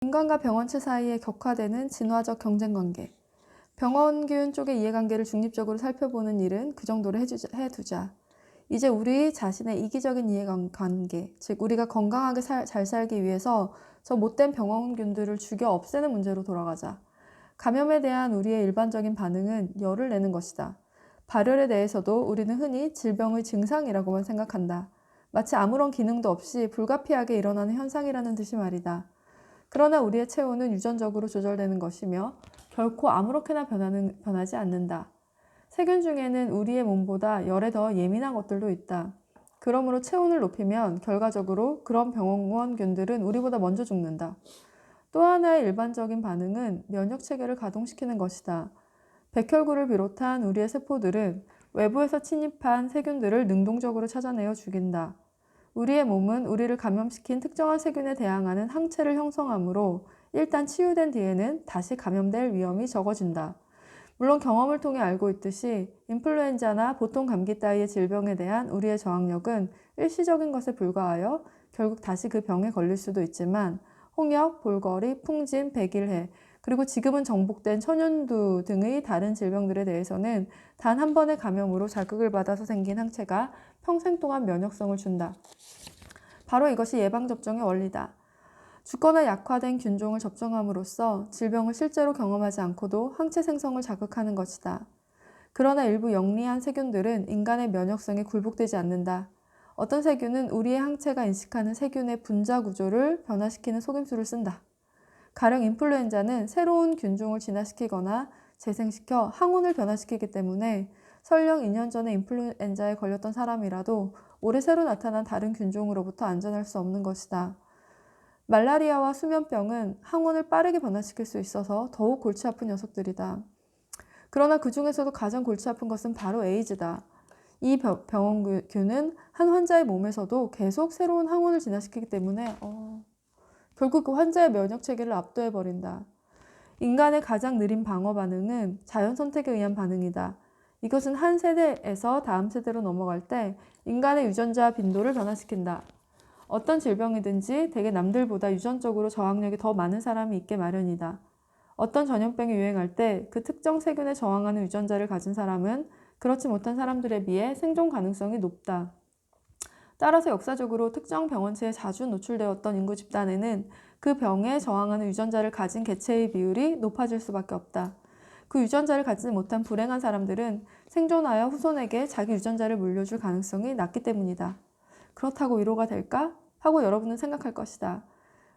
인간과 병원체 사이에 격화되는 진화적 경쟁관계. 병원균 쪽의 이해관계를 중립적으로 살펴보는 일은 그 정도로 해두자. 이제 우리 자신의 이기적인 이해관계, 즉 우리가 건강하게 잘 살기 위해서 저 못된 병원균들을 죽여 없애는 문제로 돌아가자. 감염에 대한 우리의 일반적인 반응은 열을 내는 것이다. 발열에 대해서도 우리는 흔히 질병의 증상이라고만 생각한다. 마치 아무런 기능도 없이 불가피하게 일어나는 현상이라는 듯이 말이다. 그러나 우리의 체온은 유전적으로 조절되는 것이며 결코 아무렇게나 변하지 않는다. 세균 중에는 우리의 몸보다 열에 더 예민한 것들도 있다. 그러므로 체온을 높이면 결과적으로 그런 병원균들은 우리보다 먼저 죽는다. 또 하나의 일반적인 반응은 면역체계를 가동시키는 것이다. 백혈구를 비롯한 우리의 세포들은 외부에서 침입한 세균들을 능동적으로 찾아내어 죽인다. 우리의 몸은 우리를 감염시킨 특정한 세균에 대항하는 항체를 형성하므로 일단 치유된 뒤에는 다시 감염될 위험이 적어진다. 물론 경험을 통해 알고 있듯이 인플루엔자나 보통 감기 따위의 질병에 대한 우리의 저항력은 일시적인 것에 불과하여 결국 다시 그 병에 걸릴 수도 있지만 홍역, 볼거리, 풍진, 백일해, 그리고 지금은 정복된 천연두 등의 다른 질병들에 대해서는 단 한 번의 감염으로 자극을 받아서 생긴 항체가 평생 동안 면역성을 준다. 바로 이것이 예방접종의 원리다. 죽거나 약화된 균종을 접종함으로써 질병을 실제로 경험하지 않고도 항체 생성을 자극하는 것이다. 그러나 일부 영리한 세균들은 인간의 면역성에 굴복되지 않는다. 어떤 세균은 우리의 항체가 인식하는 세균의 분자 구조를 변화시키는 속임수를 쓴다. 가령 인플루엔자는 새로운 균종을 진화시키거나 재생시켜 항원을 변화시키기 때문에 설령 2년 전에 인플루엔자에 걸렸던 사람이라도 올해 새로 나타난 다른 균종으로부터 안전할 수 없는 것이다. 말라리아와 수면병은 항원을 빠르게 변화시킬 수 있어서 더욱 골치 아픈 녀석들이다. 그러나 그 중에서도 가장 골치 아픈 것은 바로 에이즈다. 이 병원균은 한 환자의 몸에서도 계속 새로운 항원을 진화시키기 때문에 결국 그 환자의 면역체계를 압도해버린다. 인간의 가장 느린 방어 반응은 자연 선택에 의한 반응이다. 이것은 한 세대에서 다음 세대로 넘어갈 때 인간의 유전자 빈도를 변화시킨다. 어떤 질병이든지 대개 남들보다 유전적으로 저항력이 더 많은 사람이 있게 마련이다. 어떤 전염병이 유행할 때 그 특정 세균에 저항하는 유전자를 가진 사람은 그렇지 못한 사람들에 비해 생존 가능성이 높다. 따라서 역사적으로 특정 병원체에 자주 노출되었던 인구 집단에는 그 병에 저항하는 유전자를 가진 개체의 비율이 높아질 수밖에 없다. 그 유전자를 갖지 못한 불행한 사람들은 생존하여 후손에게 자기 유전자를 물려줄 가능성이 낮기 때문이다. 그렇다고 위로가 될까? 하고 여러분은 생각할 것이다.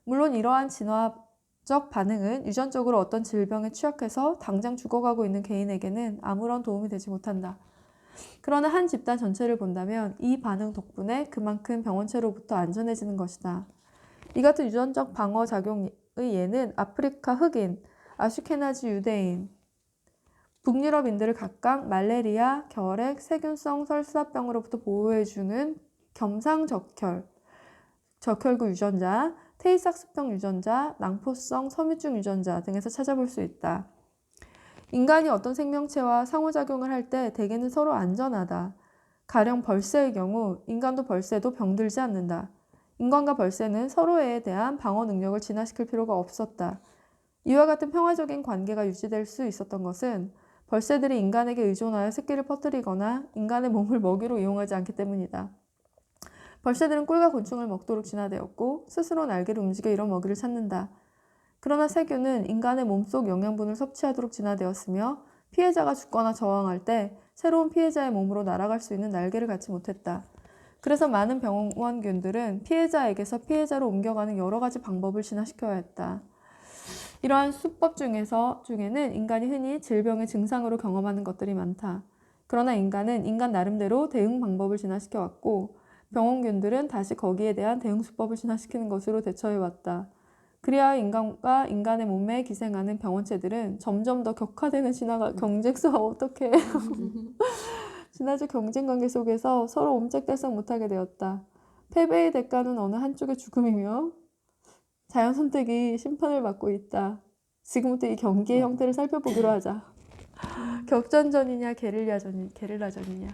물론 이러한 진화적 반응은 유전적으로 어떤 질병에 취약해서 당장 죽어가고 있는 개인에게는 아무런 도움이 되지 못한다. 그러나 한 집단 전체를 본다면 이 반응 덕분에 그만큼 병원체로부터 안전해지는 것이다. 이 같은 유전적 방어 작용의 예는 아프리카 흑인, 아슈케나지 유대인, 북유럽인들을 각각 말레리아, 결핵, 세균성 설사병으로부터 보호해주는 겸상적혈, 적혈구 유전자, 테이삭스병 유전자, 낭포성 섬유증 유전자 등에서 찾아볼 수 있다. 인간이 어떤 생명체와 상호작용을 할 때 대개는 서로 안전하다. 가령 벌새의 경우 인간도 벌새도 병들지 않는다. 인간과 벌새는 서로에 대한 방어 능력을 진화시킬 필요가 없었다. 이와 같은 평화적인 관계가 유지될 수 있었던 것은 벌새들이 인간에게 의존하여 새끼를 퍼뜨리거나 인간의 몸을 먹이로 이용하지 않기 때문이다. 벌새들은 꿀과 곤충을 먹도록 진화되었고 스스로 날개를 움직여 이런 먹이를 찾는다. 그러나 세균은 인간의 몸속 영양분을 섭취하도록 진화되었으며 피해자가 죽거나 저항할 때 새로운 피해자의 몸으로 날아갈 수 있는 날개를 갖지 못했다. 그래서 많은 병원균들은 피해자에게서 피해자로 옮겨가는 여러 가지 방법을 진화시켜야 했다. 이러한 수법 중에는 인간이 흔히 질병의 증상으로 경험하는 것들이 많다. 그러나 인간은 인간 나름대로 대응 방법을 진화시켜왔고 병원균들은 다시 거기에 대한 대응 수법을 진화시키는 것으로 대처해왔다. 그리하여 인간과 인간의 몸에 기생하는 병원체들은 점점 더 격화되는 진화적 경쟁관계 속에서 서로 옴짝달싹 못하게 되었다. 패배의 대가는 어느 한쪽의 죽음이며 자연 선택이 심판을 받고 있다. 지금부터 이 경기의 형태를 살펴보기로 하자. 격전전이냐 게릴라전이냐.